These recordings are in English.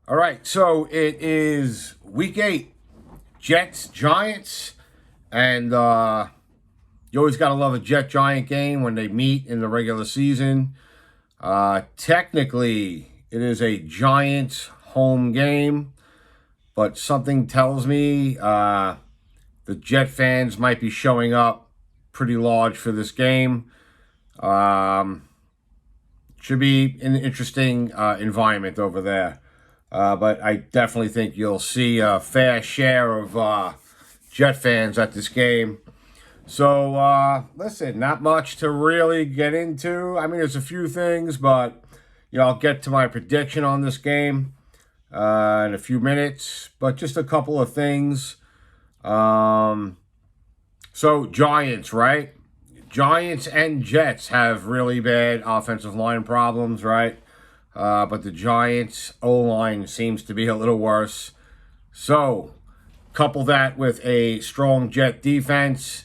All right, so it is week 8, Jets, Giants, and you always got to love a Jet-Giant game when they meet in the regular season. Technically, it is a Giants home game, but something tells me the Jet fans might be showing up pretty large for this game. Should be an interesting environment over there. But I definitely think you'll see a fair share of Jet fans at this game. So, listen, not much to really get into. I mean, there's a few things, but, I'll get to my prediction on this game in a few minutes. But just a couple of things. So, Giants, right? Giants and Jets have really bad offensive line problems, right? But the Giants' O-line seems to be a little worse. So, couple that with a strong Jet defense.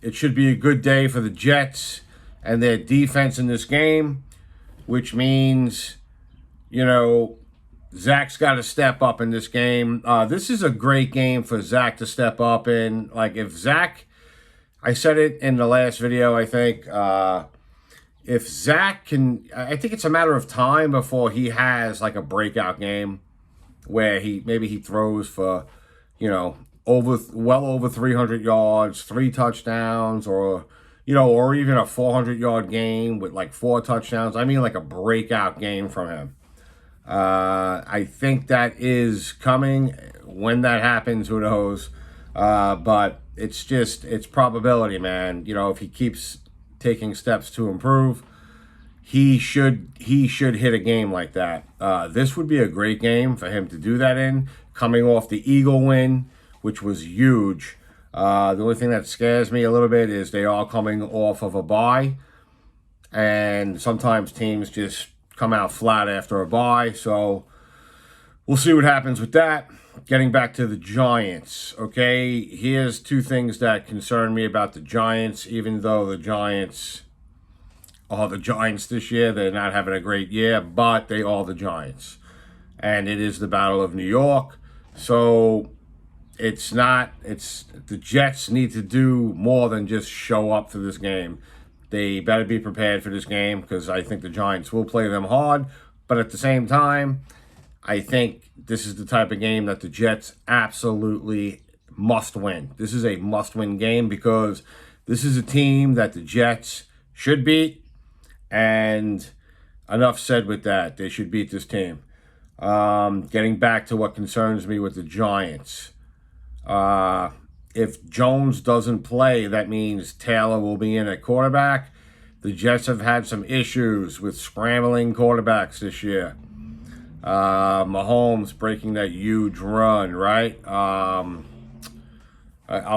It should be a good day for the Jets and their defense in this game, which means, Zach's got to step up in this game. This is a great game for Zach to step up in. Like, if Zach, I said it in the last video, I think, if Zach can, I think it's a matter of time before he has like a breakout game where he throws for, well over 300 yards, 3 touchdowns, or even a 400-yard game with like 4 touchdowns. I mean, like a breakout game from him. I think that is coming. When that happens, who knows? But it's probability, man. If he keeps taking steps to improve, he should hit a game like that. This would be a great game for him to do that in, coming off the Eagle win, which was huge. The only thing that scares me a little bit is they are coming off of a bye, and sometimes teams just come out flat after a bye. So we'll see what happens with that. Getting back to the Giants, okay? Here's 2 things that concern me about the Giants, even though the Giants are the Giants this year. They're not having a great year, but they are the Giants. And it is the Battle of New York. So the Jets need to do more than just show up for this game. They better be prepared for this game because I think the Giants will play them hard. But at the same time, I think this is the type of game that the Jets absolutely must win. This is a must-win game because this is a team that the Jets should beat. And enough said with that. They should beat this team. Getting back to what concerns me with the Giants. If Jones doesn't play, that means Taylor will be in at quarterback. The Jets have had some issues with scrambling quarterbacks this year. Mahomes breaking that huge run, right? I'll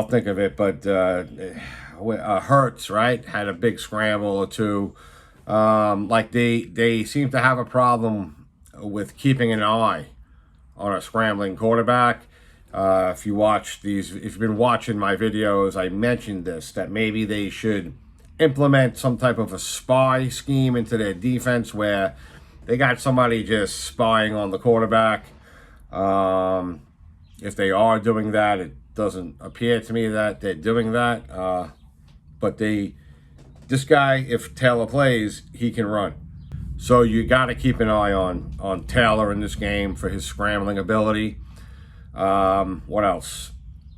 think of it, but Hurts, right, had a big scramble or 2. Like they seem to have a problem with keeping an eye on a scrambling quarterback. If you've been watching my videos, I mentioned this, that maybe they should implement some type of a spy scheme into their defense where they got somebody just spying on the quarterback. If they are doing that, it doesn't appear to me that they're doing that. But this guy, if Taylor plays, he can run. So you got to keep an eye on Taylor in this game for his scrambling ability. What else?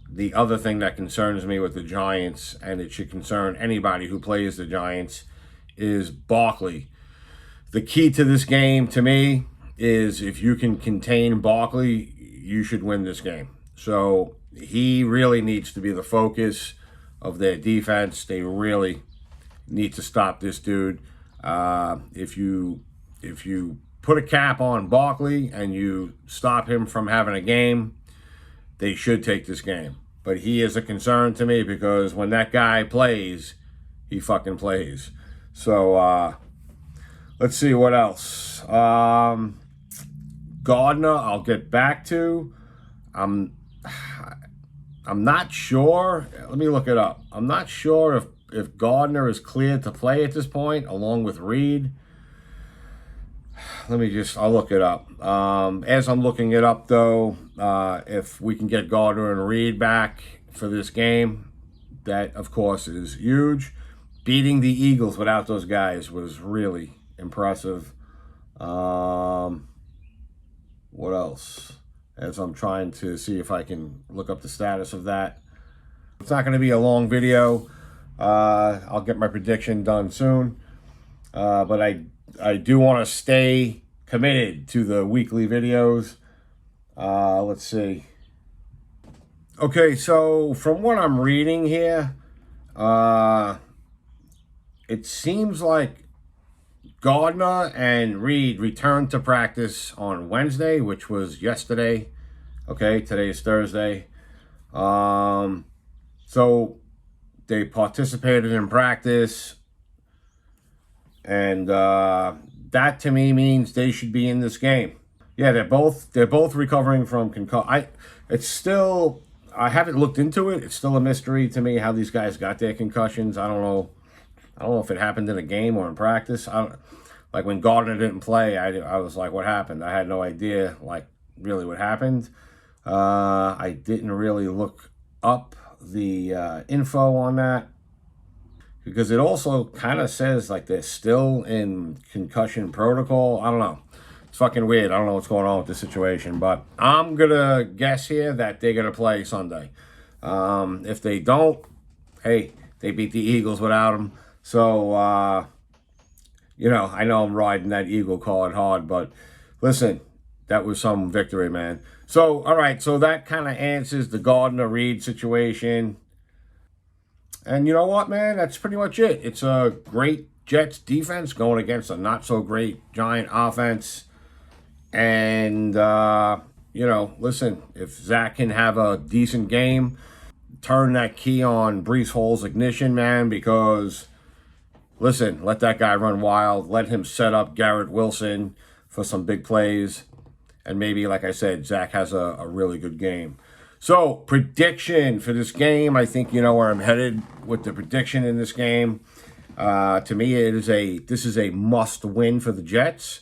The other thing that concerns me with the Giants, and it should concern anybody who plays the Giants, is Barkley. The key to this game, to me, is if you can contain Barkley, you should win this game. So he really needs to be the focus of their defense. They really need to stop this dude. If you put a cap on Barkley and you stop him from having a game, they should take this game. But he is a concern to me because when that guy plays, he fucking plays. So, let's see what else. Gardner, I'll get back to. I'm not sure. Let me look it up. I'm not sure if Gardner is cleared to play at this point, along with Reed. I'll look it up. As I'm looking it up, though, if we can get Gardner and Reed back for this game, that, of course, is huge. Beating the Eagles without those guys was really impressive. What else? As I'm trying to see if I can look up the status of that. It's not going to be a long video. I'll get my prediction done soon. But I do want to stay committed to the weekly videos. Let's see. Okay, so from what I'm reading here, it seems like Gardner and Reed returned to practice on Wednesday, which was yesterday. Okay, today is Thursday. So they participated in practice, and that to me means they should be in this game. Yeah, they're both recovering from concussion. I haven't looked into it. It's still a mystery to me how these guys got their concussions. I don't know if it happened in a game or in practice. Like when Gardner didn't play, I was like, what happened? I had no idea, like, really what happened. I didn't really look up the info on that, because it also kind of says like they're still in concussion protocol. I don't know. It's fucking weird. I don't know what's going on with this situation, but I'm going to guess here that they're going to play Sunday. If they don't, hey, they beat the Eagles without them. So, I know I'm riding that Eagle card hard, but listen, that was some victory, man. So, all right, so that kind of answers the Gardner-Reed situation. And you know what, man? That's pretty much it. It's a great Jets defense going against a not-so-great Giant offense. And, listen, if Zach can have a decent game, turn that key on Breece Hall's ignition, man, because, listen, let that guy run wild. Let him set up Garrett Wilson for some big plays. And maybe, like I said, Zach has a really good game. So, prediction for this game. I think you know where I'm headed with the prediction in this game. To me, this is a must-win for the Jets.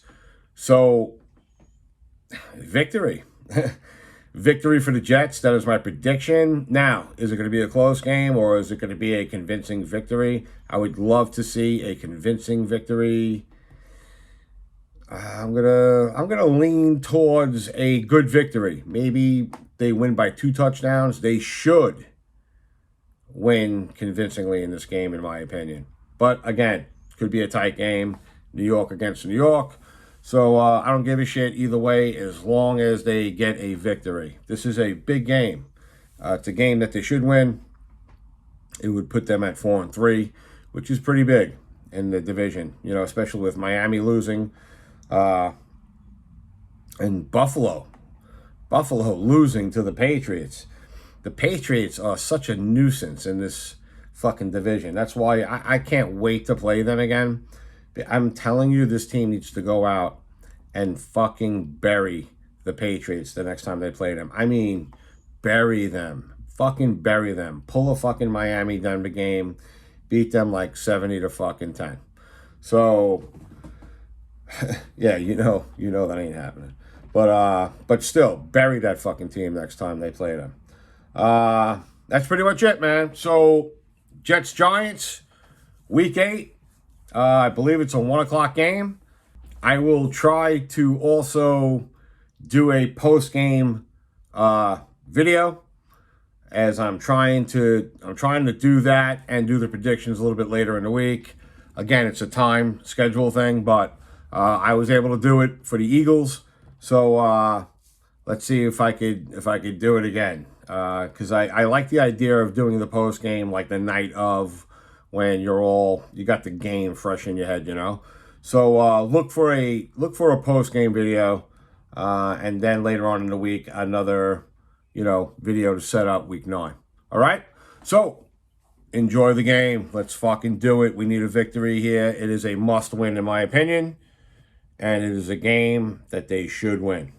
So, victory. Victory for the Jets. That is my prediction. Now, is it going to be a close game or is it going to be a convincing victory? I would love to see a convincing victory. I'm gonna lean towards a good victory. Maybe they win by 2 touchdowns. They should win convincingly in this game, in my opinion. But again, could be a tight game. New York against New York. So I don't give a shit either way as long as they get a victory. This is a big game. It's a game that they should win. It would put them at 4-3, which is pretty big in the division, especially with Miami losing. And Buffalo losing to the Patriots. The Patriots are such a nuisance in this fucking division. That's why I can't wait to play them again. I'm telling you, this team needs to go out and fucking bury the Patriots the next time they play them. I mean, bury them. Fucking bury them. Pull a fucking Miami Denver game. Beat them like 70-10. So, yeah, you know that ain't happening. But still, bury that fucking team next time they play them. That's pretty much it, man. So, Jets-Giants, Week 8. I believe it's a 1 o'clock game. I will try to also do a post-game video, as I'm trying to do that and do the predictions a little bit later in the week. Again, it's a time schedule thing, but I was able to do it for the Eagles. So let's see if I could do it again, because I like the idea of doing the post game like the night of, when you got the game fresh in your head, So look for a post game video, and then later on in the week another video to set up Week 9. All right. So enjoy the game. Let's fucking do it. We need a victory here. It is a must win in my opinion, and it is a game that they should win.